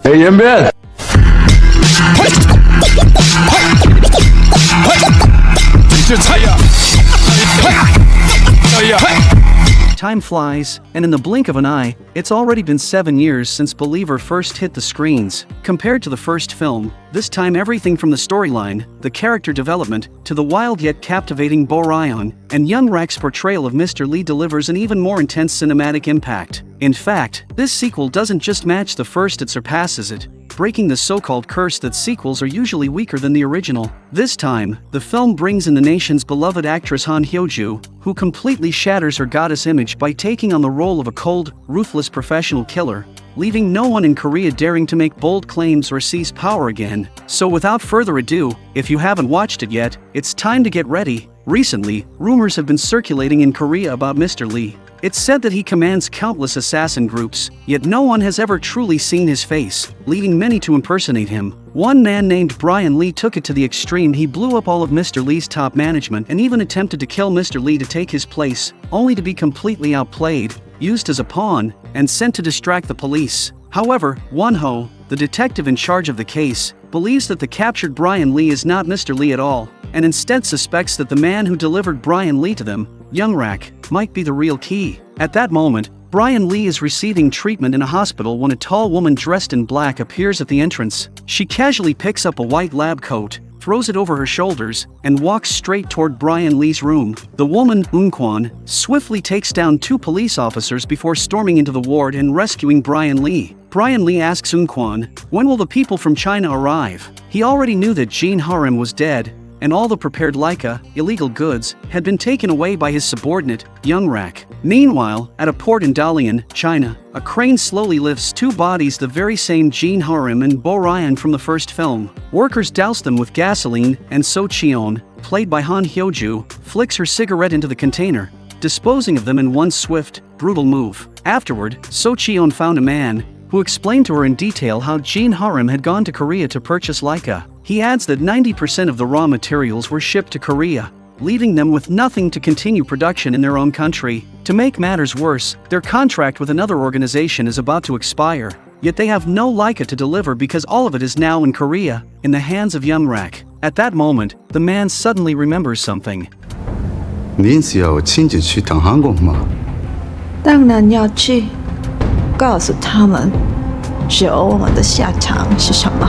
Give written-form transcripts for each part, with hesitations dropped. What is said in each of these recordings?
Hey, 연변! Time flies, and in the blink of an eye, it's already been 7 years since Believer first hit the screens. Compared to the first film, this time everything from the storyline, the character development, to the wild yet captivating Bo Ryan and Young Rak's portrayal of Mr. Lee delivers an even more intense cinematic impact. In fact, this sequel doesn't just match the first, it surpasses it, breaking the so-called curse that sequels are usually weaker than the original. This time, the film brings in the nation's beloved actress Han Hyo-joo, who completely shatters her goddess image by taking on the role of a cold, ruthless professional killer, leaving no one in Korea daring to make bold claims or seize power again. So without further ado, if you haven't watched it yet, it's time to get ready. Recently, rumors have been circulating in Korea about Mr. Lee. It's said that he commands countless assassin groups, yet no one has ever truly seen his face, leading many to impersonate him. One man named Brian Lee took it to the extreme. He blew up all of Mr. Lee's top management and even attempted to kill Mr. Lee to take his place, only to be completely outplayed, used as a pawn, and sent to distract the police. However, Wan-ho, the detective in charge of the case, believes that the captured Brian Lee is not Mr. Lee at all, and instead suspects that the man who delivered Brian Lee to them, Young Rak, might be the real key. At that moment, Brian Lee is receiving treatment in a hospital when a tall woman dressed in black appears at the entrance. She casually picks up a white lab coat, throws it over her shoulders, and walks straight toward Brian Lee's room. The woman, Eun-kwon, swiftly takes down 2 police officers before storming into the ward and rescuing Brian Lee. Brian Lee asks Eun-kwon, when will the people from China arrive? He already knew that Jin Ha-rim was dead, and all the prepared Leica, illegal goods, had been taken away by his subordinate, Young Rak. Meanwhile, at a port in Dalian, China, a crane slowly lifts 2 bodies, the very same Jin Ha-rim and Bo Ryan from the first film. Workers douse them with gasoline, and So Cheon, played by Han Hyo-joo, flicks her cigarette into the container, disposing of them in one swift, brutal move. Afterward, So Cheon found a man, who explained to her in detail how Jin Ha-rim had gone to Korea to purchase Leica. He adds that 90% of the raw materials were shipped to Korea, leaving them with nothing to continue production in their own country. To make matters worse, their contract with another organization is about to expire, yet they have no Leica to deliver because all of it is now in Korea, in the hands of Young Rak. At that moment, the man suddenly remembers something. 您是要亲自去趟韩国吗？当然要去，告诉他们，救我们的下场是什么。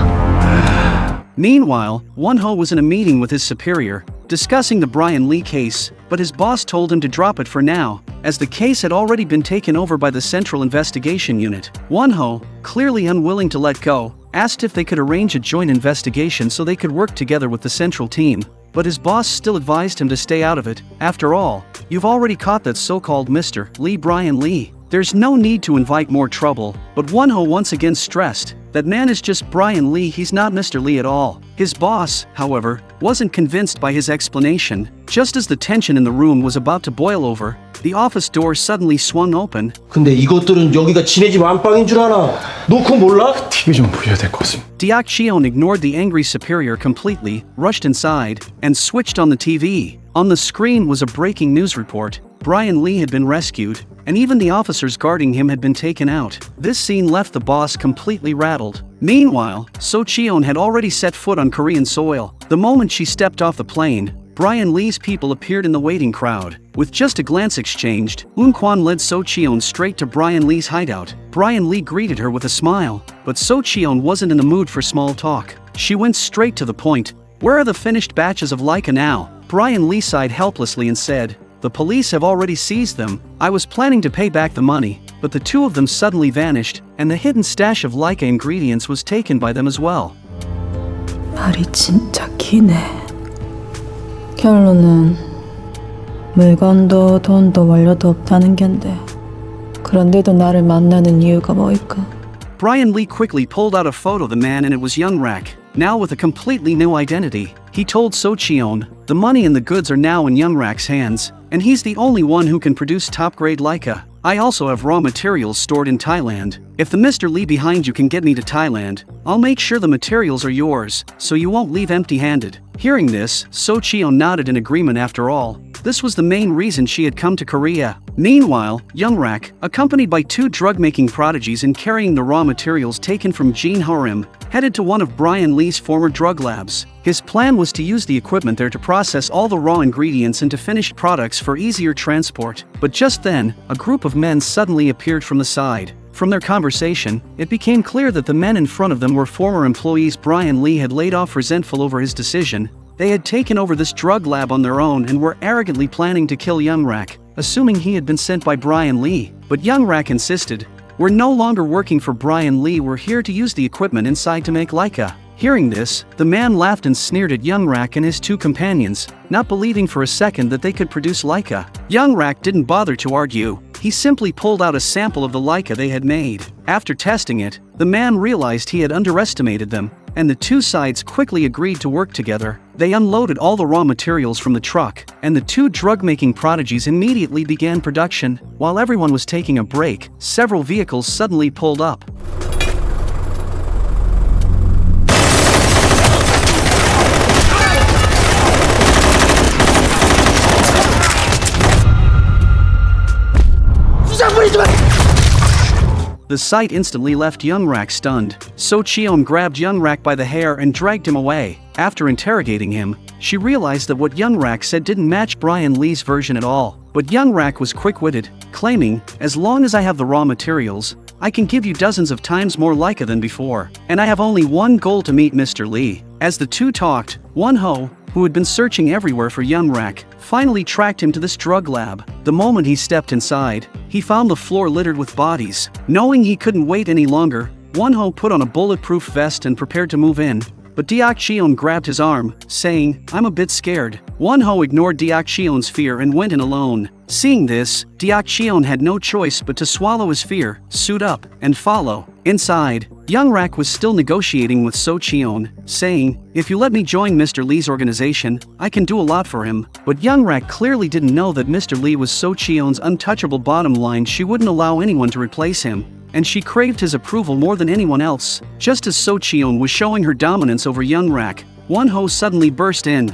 Meanwhile, Wan-ho was in a meeting with his superior, discussing the Brian Lee case, but his boss told him to drop it for now, as the case had already been taken over by the Central Investigation Unit. Wan-ho, clearly unwilling to let go, asked if they could arrange a joint investigation so they could work together with the central team, but his boss still advised him to stay out of it. After all, you've already caught that so-called Mr. Lee Brian Lee. There's no need to invite more trouble, but Wan-ho once again stressed, that man is just Brian Lee, he's not Mr. Lee at all. His boss, however, wasn't convinced by his explanation. Just as the tension in the room was about to boil over, the office door suddenly swung open. 근데 이것들은 여기가 지네 집 안방인 줄 아나? 너 그거 몰라? TV 좀 보여야 될 것 같습니다. Deok Cheon ignored the angry superior completely, rushed inside, and switched on the TV. On the screen was a breaking news report. Brian Lee had been rescued, and even the officers guarding him had been taken out. This scene left the boss completely rattled. Meanwhile, So Cheon had already set foot on Korean soil. The moment she stepped off the plane, Brian Lee's people appeared in the waiting crowd. With just a glance exchanged, Eun-kwon led So Cheon straight to Brian Lee's hideout. Brian Lee greeted her with a smile, but So Cheon wasn't in the mood for small talk. She went straight to the point. Where are the finished batches of Leica now? Brian Lee sighed helplessly and said, the police have already seized them. I was planning to pay back the money, but the 2 of them suddenly vanished, and the hidden stash of Leica ingredients was taken by them as well. 말이 진짜 기네. 결론은 물건도 돈도 원료도 없다는 겐데. 그런데도 나를 만나는 이유가 뭐일까? Brian Lee quickly pulled out a photo of the man, and it was Young Rak, now with a completely new identity. He told So Cheon, the money and the goods are now in Young Rak's hands, and he's the only one who can produce top-grade Leica. I also have raw materials stored in Thailand. If the Mr. Lee behind you can get me to Thailand, I'll make sure the materials are yours, so you won't leave empty-handed. Hearing this, So Cheon nodded in agreement. After all, this was the main reason she had come to Korea. Meanwhile, Young Rak, accompanied by 2 drug-making prodigies and carrying the raw materials taken from Jin Ho-rim, headed to one of Brian Lee's former drug labs. His plan was to use the equipment there to process all the raw ingredients into finished products for easier transport. But just then, a group of men suddenly appeared from the side. From their conversation, it became clear that the men in front of them were former employees Brian Lee had laid off, resentful over his decision. They had taken over this drug lab on their own and were arrogantly planning to kill Young Rak, assuming he had been sent by Brian Lee. But Young Rak insisted, "We're no longer working for Brian Lee, we're here to use the equipment inside to make Leica." Hearing this, the man laughed and sneered at Young Rak and his 2 companions, not believing for a second that they could produce Leica. Young Rak didn't bother to argue. He simply pulled out a sample of the Leica they had made. After testing it, the man realized he had underestimated them, and the 2 sides quickly agreed to work together. They unloaded all the raw materials from the truck, and the 2 drug-making prodigies immediately began production. While everyone was taking a break, several vehicles suddenly pulled up. The sight instantly left Young Rak stunned. So Cheon grabbed Young Rak by the hair and dragged him away. After interrogating him, she realized that what Young Rak said didn't match Brian Lee's version at all. But Young Rak was quick-witted, claiming, "As long as I have the raw materials, I can give you dozens of times more Leica than before. And I have only one goal: to meet Mr. Lee." As the 2 talked, Wan-ho, who had been searching everywhere for Young Rak, finally tracked him to this drug lab. The moment he stepped inside, he found the floor littered with bodies. Knowing he couldn't wait any longer, Wan-ho put on a bulletproof vest and prepared to move in. But Deok Cheon grabbed his arm, saying, "I'm a bit scared." Wan-ho ignored Deok Cheon's fear and went in alone. Seeing this, Deok Cheon had no choice but to swallow his fear, suit up, and follow. Inside, Young Rak was still negotiating with So Cheon, saying, "If you let me join Mr. Lee's organization, I can do a lot for him." But Young Rak clearly didn't know that Mr. Lee was So Cheon's untouchable bottom line. She wouldn't allow anyone to replace him, and she craved his approval more than anyone else. Just as So Cheon was showing her dominance over Young Rak, Wan-ho suddenly burst in.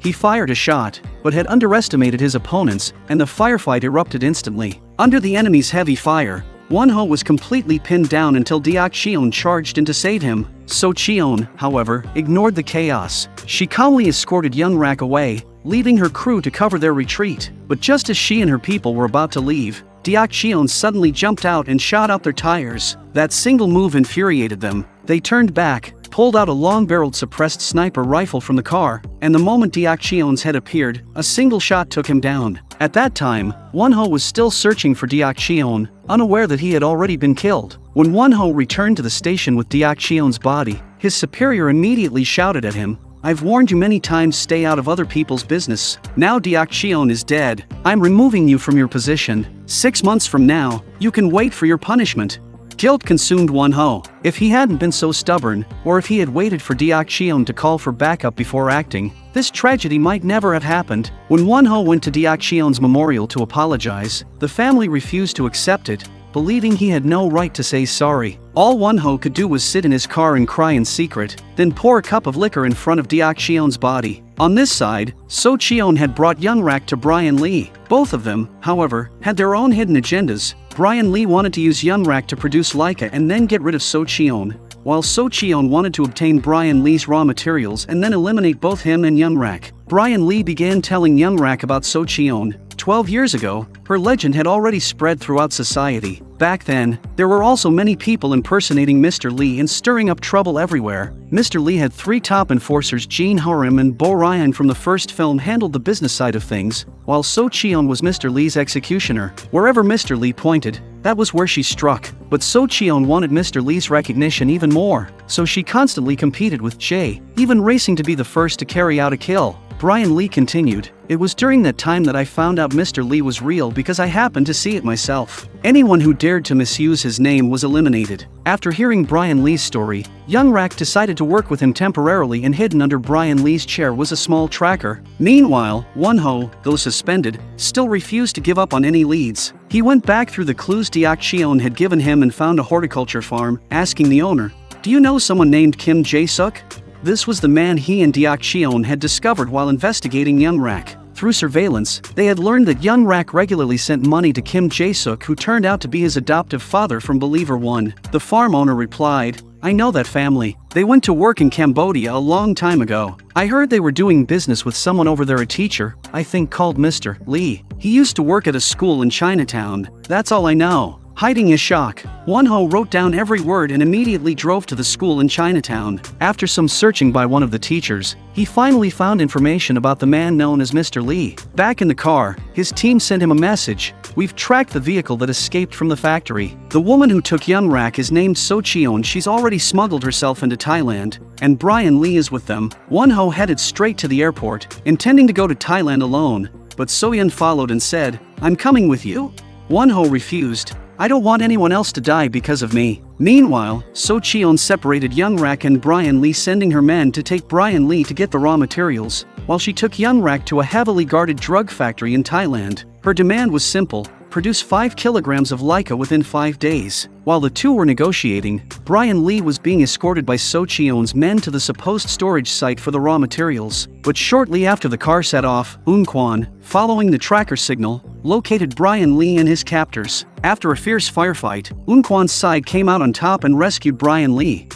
He fired a shot, but had underestimated his opponents, and the firefight erupted instantly. Under the enemy's heavy fire, Wan-ho was completely pinned down until Deok Cheon charged in to save him. So Cheon, however, ignored the chaos. She calmly escorted Young Rak away, leaving her crew to cover their retreat. But just as she and her people were about to leave, Deok Cheon suddenly jumped out and shot out their tires. That single move infuriated them. They turned back, pulled out a long-barreled suppressed sniper rifle from the car, and the moment Deok Cheon's head appeared, a single shot took him down. At that time, Wan-ho was still searching for Deok Cheon, unaware that he had already been killed. When Wan-ho returned to the station with Deok Cheon's body, his superior immediately shouted at him, "I've warned you many times, stay out of other people's business. Now Deok Cheon is dead. I'm removing you from your position. 6 months from now, you can wait for your punishment." Guilt consumed Wan-ho. If he hadn't been so stubborn, or if he had waited for Deok Cheon to call for backup before acting, this tragedy might never have happened. When Wan-ho went to Deok Cheon's memorial to apologize, the family refused to accept it, believing he had no right to say sorry. All Wan-ho could do was sit in his car and cry in secret, then pour a cup of liquor in front of Deok Cheon's body. On this side, So Cheon had brought Young Rak to Brian Lee. Both of them, however, had their own hidden agendas. Brian Lee wanted to use Young Rak to produce Leica and then get rid of So Cheon, while So Cheon wanted to obtain Brian Lee's raw materials and then eliminate both him and Young Rak. Brian Lee began telling Young Rak about So Cheon. 12 years ago, her legend had already spread throughout society. Back then, there were also many people impersonating Mr. Lee and stirring up trouble everywhere. Mr. Lee had 3 top enforcers, Jin Ho-rim and Bo Ryan from the first film handled the business side of things, while So Cheon was Mr. Lee's executioner. Wherever Mr. Lee pointed, that was where she struck. But So Cheon wanted Mr. Lee's recognition even more, so she constantly competed with Jay, even racing to be the first to carry out a kill. Brian Lee continued, "It was during that time that I found out Mr. Lee was real because I happened to see it myself. Anyone who dared to misuse his name was eliminated." After hearing Brian Lee's story, Young Rak decided to work with him temporarily, and hidden under Brian Lee's chair was a small tracker. Meanwhile, Wan-ho, though suspended, still refused to give up on any leads. He went back through the clues Deok Cheon had given him and found a horticulture farm, asking the owner, Do you know someone named Kim Jae-suk? This was the man he and Deok Cheon had discovered while investigating Young Rak. Through surveillance, they had learned that Young Rak regularly sent money to Kim Jae-suk, who turned out to be his adoptive father from Believer 1. The farm owner replied, I know that family. They went to work in Cambodia a long time ago. I heard they were doing business with someone over there, a teacher, I think called Mr. Lee. He used to work at a school in Chinatown. That's all I know. Hiding his shock, Wan-ho wrote down every word and immediately drove to the school in Chinatown. After some searching by one of the teachers, he finally found information about the man known as Mr. Lee. Back in the car, his team sent him a message. We've tracked the vehicle that escaped from the factory. The woman who took Young Rak is named So Cheon. She's already smuggled herself into Thailand, and Brian Lee is with them. Wan-ho headed straight to the airport, intending to go to Thailand alone, but So-yeon followed and said, I'm coming with you. Wan-ho refused. I don't want anyone else to die because of me. Meanwhile, So Cheon separated Young Rak and Brian Lee, sending her men to take Brian Lee to get the raw materials, while she took Young Rak to a heavily guarded drug factory in Thailand. Her demand was simple: produce 5 kilograms of Leica within 5 days. While the two were negotiating, Brian Lee was being escorted by So Cheon's men to the supposed storage site for the raw materials. But shortly after the car set off, Eun-kwan, following the tracker signal, located Brian Lee and his captors. After a fierce firefight, Eun-kwan's side came out on top and rescued Brian Lee.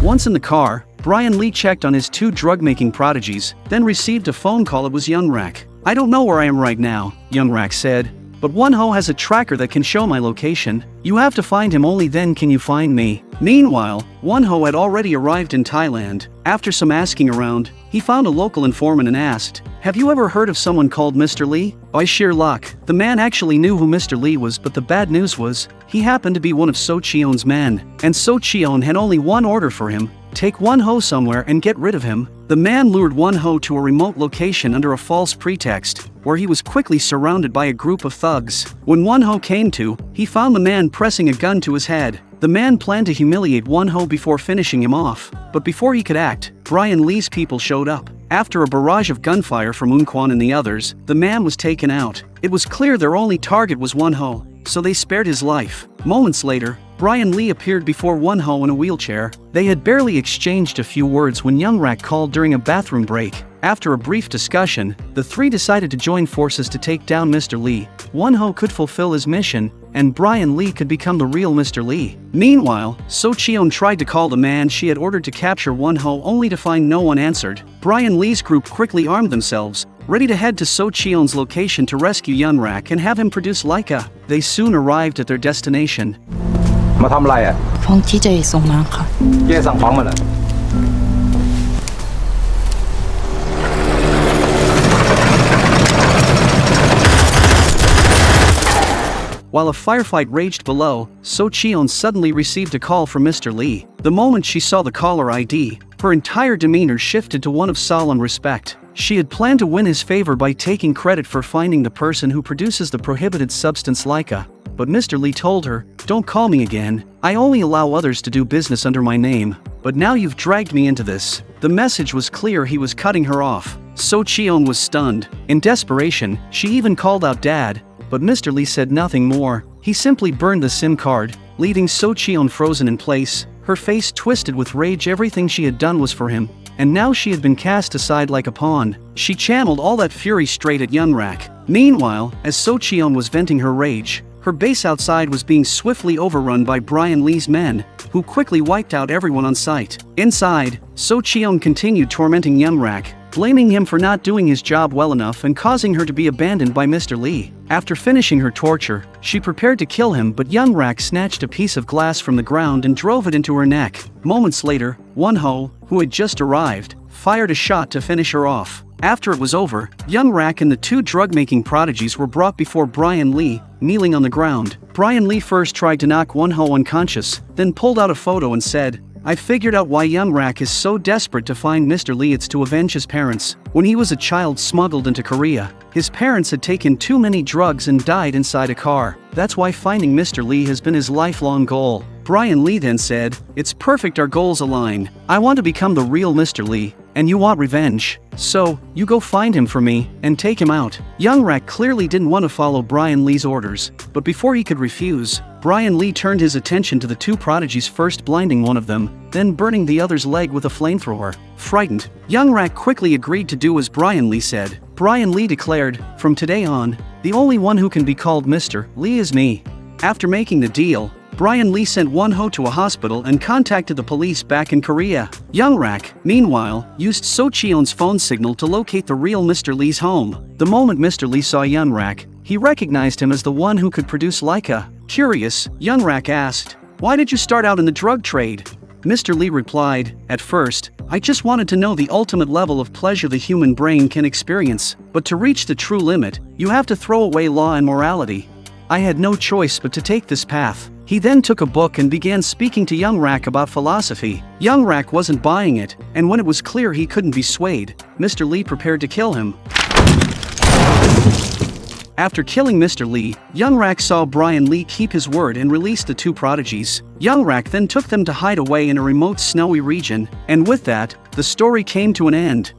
Once in the car, Brian Lee checked on his 2 drug-making prodigies, then received a phone call. It was Young Rak. I don't know where I am right now, Young Rak said, but Wan-ho has a tracker that can show my location. You have to find him, only then can you find me. Meanwhile, Wan-ho had already arrived in Thailand. After some asking around, he found a local informant and asked, have you ever heard of someone called Mr. Lee? By sheer luck, the man actually knew who Mr. Lee was, but the bad news was, he happened to be one of So Cheon's men, and So Cheon had only one order for him: take Wan-ho somewhere and get rid of him. The man lured Wan-ho to a remote location under a false pretext, where he was quickly surrounded by a group of thugs. When Wan-ho came to, he found the man pressing a gun to his head. The man planned to humiliate Wan-ho before finishing him off, but before he could act, Brian Lee's people showed up. After a barrage of gunfire from Eun-kwan and the others, the man was taken out. It was clear their only target was Wan-ho, so they spared his life. Moments later, Brian Lee appeared before Wan-ho in a wheelchair. They had barely exchanged a few words when Young Rak called during a bathroom break. After a brief discussion, the three decided to join forces to take down Mr. Lee. Wan-ho could fulfill his mission, and Brian Lee could become the real Mr. Lee. Meanwhile, So Cheon tried to call the man she had ordered to capture Wan-ho, only to find no one answered. Brian Lee's group quickly armed themselves, ready to head to So Cheon's location to rescue Young Rak and have him produce Leica. They soon arrived at their destination. มาทำอะไรอ่ะ ฟ้องที่เจส่งมาค่ะ เจ๊สั่งฟ้องมันอ่ะ While a firefight raged below, So Cheon suddenly received a call from Mr. Lee. The moment she saw the caller ID, her entire demeanor shifted to one of solemn respect. She had planned to win his favor by taking credit for finding the person who produces the prohibited substance Leica. But Mr. Lee told her, "Don't call me again. I only allow others to do business under my name. But now you've dragged me into this." The message was clear: he was cutting her off. So Cheon was stunned. In desperation, she even called out Dad, but Mr. Lee said nothing more. He simply burned the SIM card, leaving So Cheon frozen in place, her face twisted with rage. Everything she had done was for him, and now she had been cast aside like a pawn. She channeled all that fury straight at Young Rak. Meanwhile, as So Cheon was venting her rage, her base outside was being swiftly overrun by Brian Lee's men, who quickly wiped out everyone on sight. Inside, So Cheon continued tormenting Young Rak, blaming him for not doing his job well enough and causing her to be abandoned by Mr. Lee. After finishing her torture, she prepared to kill him, but Young Rak snatched a piece of glass from the ground and drove it into her neck. Moments later, Wan-ho, who had just arrived, fired a shot to finish her off. After it was over, Young Rak and the two drug-making prodigies were brought before Brian Lee, kneeling on the ground. Brian Lee first tried to knock Wan-ho unconscious, then pulled out a photo and said, "I figured out why Young Rak is so desperate to find Mr. Lee. It's to avenge his parents. When he was a child smuggled into Korea, his parents had taken too many drugs and died inside a car. That's why finding Mr. Lee has been his lifelong goal." Brian Lee then said, "It's perfect, our goals align. I want to become the real Mr. Lee, and you want revenge. So, you go find him for me, and take him out." Young Rak clearly didn't want to follow Brian Lee's orders, but before he could refuse, Brian Lee turned his attention to the two prodigies, first blinding one of them, then burning the other's leg with a flamethrower. Frightened, Young Rak quickly agreed to do as Brian Lee said. Brian Lee declared, "From today on, the only one who can be called Mr. Lee is me." After making the deal, Brian Lee sent Wan-ho to a hospital and contacted the police back in Korea. Young Rak, meanwhile, used So Cheon's phone signal to locate the real Mr. Lee's home. The moment Mr. Lee saw Young Rak, he recognized him as the one who could produce Leica. Curious, Young Rak asked, "Why did you start out in the drug trade?" Mr. Lee replied, "At first, I just wanted to know the ultimate level of pleasure the human brain can experience. But to reach the true limit, you have to throw away law and morality. I had no choice but to take this path." He then took a book and began speaking to Young Rak about philosophy. Young Rak wasn't buying it, and when it was clear he couldn't be swayed, Mr. Lee prepared to kill him. After killing Mr. Lee, Young Rak saw Brian Lee keep his word and released the two prodigies. Young Rak then took them to hide away in a remote snowy region, and with that, the story came to an end.